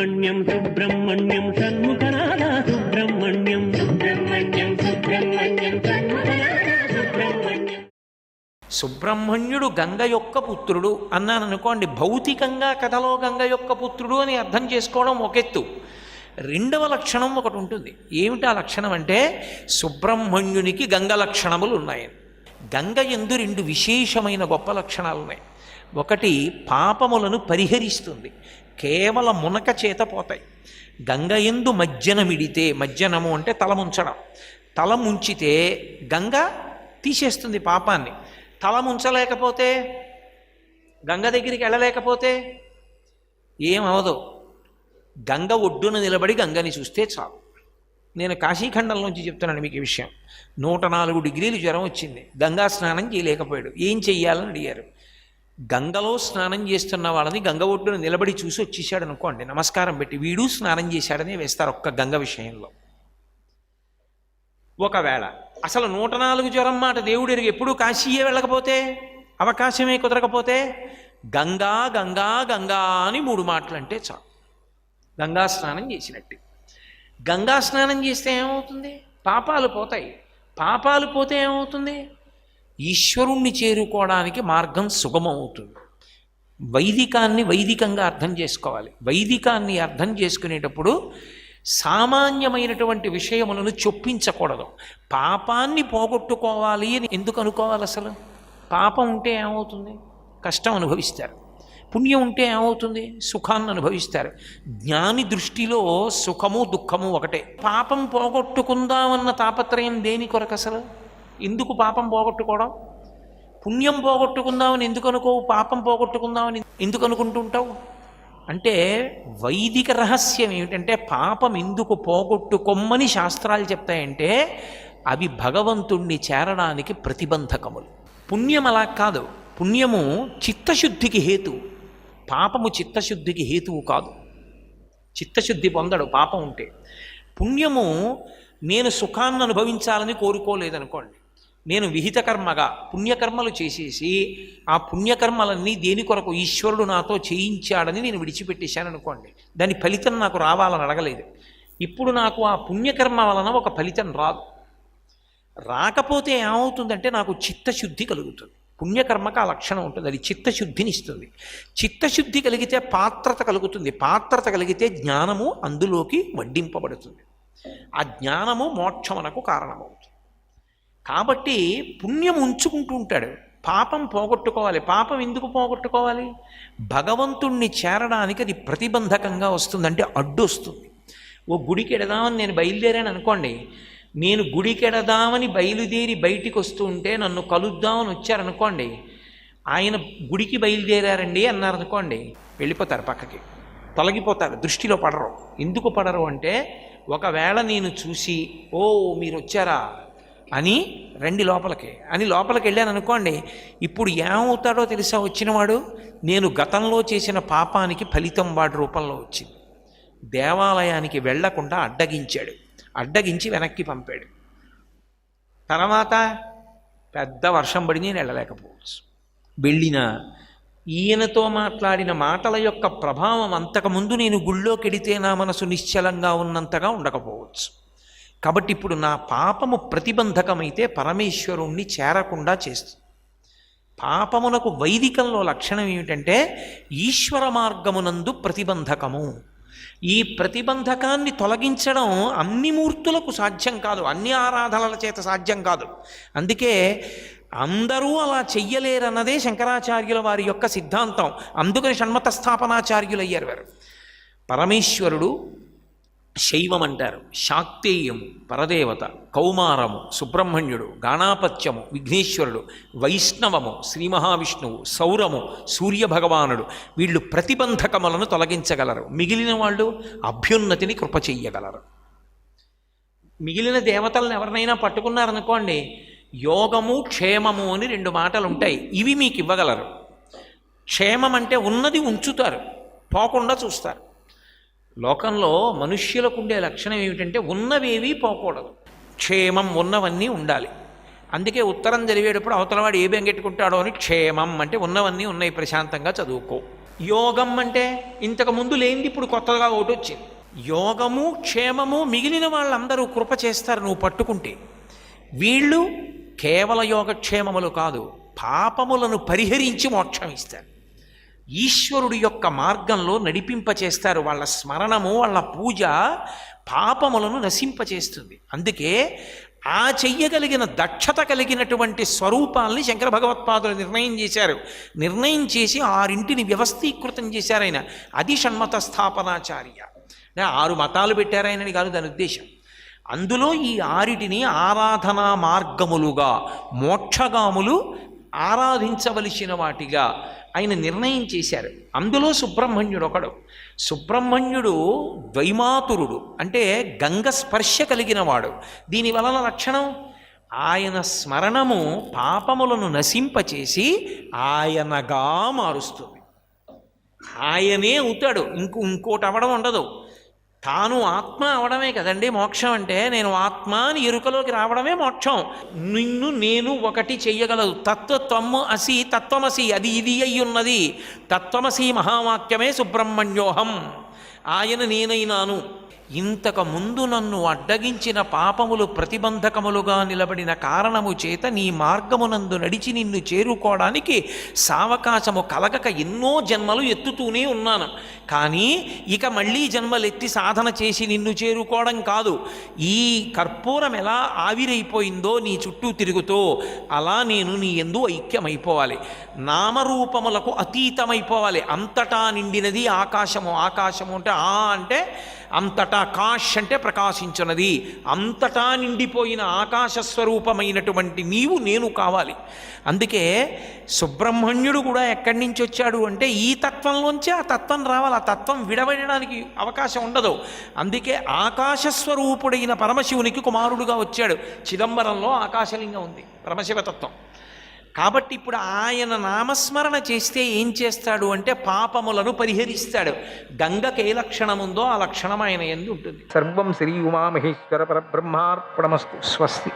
సుబ్రహ్మణ్యం సుబ్రహ్మణ్యం షణ్ముఖనాథ సుబ్రహ్మణ్యం సుబ్రహ్మణ్యం సుబ్రహ్మణ్యం షణ్ముఖనాథ సుబ్రహ్మణ్యం. సుబ్రహ్మణ్యుడు గంగ యొక్క పుత్రుడు అన్నాను అనుకోండి, భౌతికంగా కథలో గంగ యొక్క పుత్రుడు అని అర్థం చేసుకోవడం ఒకెత్తు. రెండవ లక్షణం ఒకటి ఉంటుంది. ఏమిటి ఆ లక్షణం అంటే, సుబ్రహ్మణ్యునికి గంగ లక్షణములు ఉన్నాయి. గంగ యందు రెండు విశేషమైన గొప్ప లక్షణాలు ఉన్నాయి. ఒకటి, పాపములను పరిహరిస్తుంది, కేవలం మునక చేత పోతాయి. గంగ యందు మజ్జనమిడితే, మజ్జనము అంటే తల ముంచడం, తల ముంచితే గంగ తీసేస్తుంది పాపాన్ని. తల ముంచలేకపోతే, గంగ దగ్గరికి వెళ్ళలేకపోతే ఏమవదు. గంగ ఒడ్డున నిలబడి గంగని చూస్తే చాలు. నేను కాశీఖండంలోంచి చెప్తున్నాను మీకు ఈ విషయం. 104 డిగ్రీలు జ్వరం వచ్చింది, గంగా స్నానం చేయలేకపోయాడు. ఏం చెయ్యాలని అడిగారు. గంగలో స్నానం చేస్తున్న వాళ్ళని గంగ ఒడ్డున నిలబడి చూసి వచ్చేసాడు అనుకోండి, నమస్కారం పెట్టి వీడు స్నానం చేశాడని వేస్తారు ఒక్క గంగ విషయంలో. ఒకవేళ అసలు 104 జ్వరం మాట దేవుడు ఎరుగు, ఎప్పుడూ కాశీయే వెళ్ళకపోతే, అవకాశమే కుదరకపోతే, గంగా గంగా గంగా అని 3 మాటలు అంటే చాలు, గంగా స్నానం చేసినట్టు. గంగా స్నానం చేస్తే ఏమవుతుంది? పాపాలు పోతాయి. పాపాలు పోతే ఏమవుతుంది? ఈశ్వరుణ్ణి చేరుకోవడానికి మార్గం సుగమవుతుంది. వైదికాన్ని వైదికంగా అర్థం చేసుకోవాలి. వైదికాన్ని అర్థం చేసుకునేటప్పుడు సామాన్యమైనటువంటి విషయములను చొప్పించకూడదు. పాపాన్ని పోగొట్టుకోవాలి అని ఎందుకు అనుకోవాలి? అసలు పాపం ఉంటే ఏమవుతుంది? కష్టం అనుభవిస్తారు. పుణ్యం ఉంటే ఏమవుతుంది? సుఖాన్ని అనుభవిస్తారు. జ్ఞాని దృష్టిలో సుఖము దుఃఖము ఒకటే. పాపం పోగొట్టుకుందామన్న తాపత్రయం దేని కొరకు? అసలు ఎందుకు పాపం పోగొట్టుకోవడం? పుణ్యం పోగొట్టుకుందామని ఎందుకు అనుకోవు? పాపం పోగొట్టుకుందామని ఎందుకు అనుకుంటుంటావు? అంటే వైదిక రహస్యం ఏమిటంటే, పాపం ఎందుకు పోగొట్టుకొమ్మని శాస్త్రాలు చెప్తాయంటే, అవి భగవంతుణ్ణి చేరడానికి ప్రతిబంధకములు. పుణ్యం అలా కాదు. పుణ్యము చిత్తశుద్ధికి హేతు, పాపము చిత్తశుద్ధికి హేతువు కాదు. చిత్తశుద్ధి పొందడు పాపం ఉంటే. పుణ్యము నేను సుఖాన్ని అనుభవించాలని కోరుకోలేదనుకోండి, నేను విహిత కర్మగా పుణ్యకర్మలు చేసేసి ఆ పుణ్యకర్మలన్నీ దేని కొరకు? ఈశ్వరుడు నాతో చేయించాడని నేను విడిచిపెట్టేశాను అనుకోండి, దాని ఫలితం నాకు రావాలని అడగలేదు. ఇప్పుడు నాకు ఆ పుణ్యకర్మ వలన ఒక ఫలితం రాదు. రాకపోతే ఏమవుతుందంటే నాకు చిత్తశుద్ధి కలుగుతుంది. పుణ్యకర్మకు ఆ లక్షణం ఉంటుంది, అది చిత్తశుద్ధిని ఇస్తుంది. చిత్తశుద్ధి కలిగితే పాత్రత కలుగుతుంది. పాత్రత కలిగితే జ్ఞానము అందులోకి వడ్డింపబడుతుంది. ఆ జ్ఞానము మోక్షమునకు కారణమవుతుంది. కాబట్టి పుణ్యం ఉంచుకుంటూ ఉంటాడు, పాపం పోగొట్టుకోవాలి. పాపం ఎందుకు పోగొట్టుకోవాలి? భగవంతుణ్ణి చేరడానికి అది ప్రతిబంధకంగా వస్తుంది, అంటే అడ్డు వస్తుంది. ఓ గుడికి ఎడదామని నేను బయలుదేరాను అనుకోండి, నేను గుడికెడదామని బయలుదేరి బయటికి వస్తూ ఉంటే నన్ను కలుద్దామని వచ్చారనుకోండి, ఆయన గుడికి బయలుదేరారండి అన్నారనుకోండి, వెళ్ళిపోతారు పక్కకి, తొలగిపోతారు, దృష్టిలో పడరు. ఎందుకు పడరు అంటే, ఒకవేళ నేను చూసి ఓ మీరు వచ్చారా అని రండి లోపలికి అని లోపలికి వెళ్ళాను అనుకోండి, ఇప్పుడు ఏమవుతాడో తెలుసా? వచ్చినవాడు నేను గతంలో చేసిన పాపానికి ఫలితం వాడి రూపంలో వచ్చింది. దేవాలయానికి వెళ్లకుండా అడ్డగించాడు, అడ్డగించి వెనక్కి పంపాడు. తర్వాత పెద్ద వర్షం పడి నేను వెళ్ళలేకపోవచ్చు. వెళ్ళినా ఈయనతో మాట్లాడిన మాటల యొక్క ప్రభావం అంతకుముందు నేను గుళ్ళోకెడితే నా మనసు నిశ్చలంగా ఉన్నంతగా ఉండకపోవచ్చు. కాబట్టి ఇప్పుడు నా పాపము ప్రతిబంధకమైతే పరమేశ్వరుణ్ణి చేరకుండా చేస్తుంది. పాపమునకు వైదికంలో లక్షణం ఏమిటంటే, ఈశ్వర మార్గమునందు ప్రతిబంధకము. ఈ ప్రతిబంధకాన్ని తొలగించడం అన్ని మూర్తులకు సాధ్యం కాదు, అన్ని ఆరాధనల చేత సాధ్యం కాదు. అందుకే అందరూ అలా చెయ్యలేరన్నదే శంకరాచార్యుల వారి యొక్క సిద్ధాంతం. అందుకని షణ్మత స్థాపనాచార్యులు అయ్యారు వారు. పరమేశ్వరుడు శైవం అంటారు, శాక్తేయము పరదేవత, కౌమారము సుబ్రహ్మణ్యుడు, గాణాపత్యము విఘ్నేశ్వరుడు, వైష్ణవము శ్రీ మహావిష్ణువు, సౌరము సూర్యభగవానుడు. వీళ్ళు ప్రతిబంధకములను తొలగించగలరు. మిగిలిన వాళ్ళు అభ్యున్నతిని కృప చెయ్యగలరు. మిగిలిన దేవతలను ఎవరినైనా పట్టుకున్నారనుకోండి, యోగము క్షేమము అని 2 మాటలు ఉంటాయి, ఇవి మీకు ఇవ్వగలరు. క్షేమం అంటే ఉన్నది ఉంచుతారు, పోకుండా చూస్తారు. లోకంలో మనుష్యులకు ఉండే లక్షణం ఏమిటంటే ఉన్నవేవీ పోకూడదు, క్షేమం ఉన్నవన్నీ ఉండాలి. అందుకే ఉత్తరం చదివేటప్పుడు అవతలవాడు ఏ బెంగెట్టుకుంటాడో అని క్షేమం అంటే ఉన్నవన్నీ ఉన్నాయి, ప్రశాంతంగా చదువుకో. యోగం అంటే ఇంతకు ముందు లేనిది ఇప్పుడు కొత్తగా ఒకటి వచ్చింది. యోగము క్షేమము మిగిలిన వాళ్ళందరూ కృప చేస్తారు నువ్వు పట్టుకుంటే. వీళ్ళు కేవల యోగక్షేమములు కాదు, పాపములను పరిహరించి మోక్షం ఇస్తారు. ఈశ్వరుడి యొక్క మార్గంలో నడిపింపచేస్తారు. వాళ్ళ స్మరణము, వాళ్ళ పూజ పాపములను నశింపచేస్తుంది. అందుకే ఆ చెయ్యగలిగిన దక్షత కలిగినటువంటి స్వరూపాల్ని శంకర భగవత్పాదులు నిర్ణయం చేశారు. నిర్ణయం చేసి 6 వ్యవస్థీకృతం చేశారు ఆయన. అది షణ్మత స్థాపనాచార్య. 6 మతాలు పెట్టారు ఆయనని కాదు దాని ఉద్దేశం. అందులో ఈ 6 ఆరాధనా మార్గములుగా, మోక్షగాములు ఆరాధించవలసిన వాటిగా ఆయన నిర్ణయం చేశారు. అందులో సుబ్రహ్మణ్యుడు ఒకడు. సుబ్రహ్మణ్యుడు ద్వైమాతురుడు, అంటే గంగ స్పర్శ కలిగిన వాడు. దీని వలన లక్షణం ఆయన స్మరణము పాపములను నశింపచేసి ఆయనగా మారుస్తుంది. ఆయనే అవుతాడు, ఇంకోటి అవడం ఉండదు. తాను ఆత్మ అవడమే కదండి మోక్షం అంటే. నేను ఆత్మ అని ఎరుకలోకి రావడమే మోక్షం. నిన్ను నేను ఒకటి చెయ్యగలదు. తత్వము అసి, తత్వమసి, అది ఇది అయి ఉన్నది. తత్వమసి మహావాక్యమే సుబ్రహ్మణ్యోహం, ఆయన నేనైనాను. ఇంతకు ముందు నన్ను అడ్డగించిన పాపములు ప్రతిబంధకములుగా నిలబడిన కారణము చేత నీ మార్గమునందు నడిచి నిన్ను చేరుకోవడానికి సావకాశము కలగక ఎన్నో జన్మలు ఎత్తుతూనే ఉన్నాను. కానీ ఇక మళ్ళీ జన్మలెత్తి సాధన చేసి నిన్ను చేరుకోవడం కాదు. ఈ కర్పూరం ఎలా ఆవిరైపోయిందో నీ చుట్టూ తిరుగుతూ, అలా నేను నీ యందు ఐక్యమైపోవాలి. నామరూపములకు అతీతమైపోవాలి. అంతటా నిండినది ఆకాశము. ఆకాశము అంటే అంటే అంతటా, కాష్ అంటే ప్రకాశించున్నది. అంతటా నిండిపోయిన ఆకాశస్వరూపమైనటువంటి నీవు నేను కావాలి. అందుకే సుబ్రహ్మణ్యుడు కూడా ఎక్కడి నుంచి వచ్చాడు అంటే ఈ తత్వంలోంచే ఆ తత్వం రావాలి. ఆ తత్వం విడవడడానికి అవకాశం ఉండదు. అందుకే ఆకాశస్వరూపుడైన పరమశివునికి కుమారుడుగా వచ్చాడు. చిదంబరంలో ఆకాశలింగం ఉంది, పరమశివతత్వం. కాబట్టి ఇప్పుడు ఆయన నామస్మరణ చేస్తే ఏం చేస్తాడు అంటే పాపములను పరిహరిస్తాడు. గంగకి ఏ లక్షణం ఉందో ఆ లక్షణం ఆయన యందు ఉంటుంది. సర్వం శ్రీ ఉమామహేశ్వర పరబ్రహ్మార్పణమస్తు. స్వస్తి.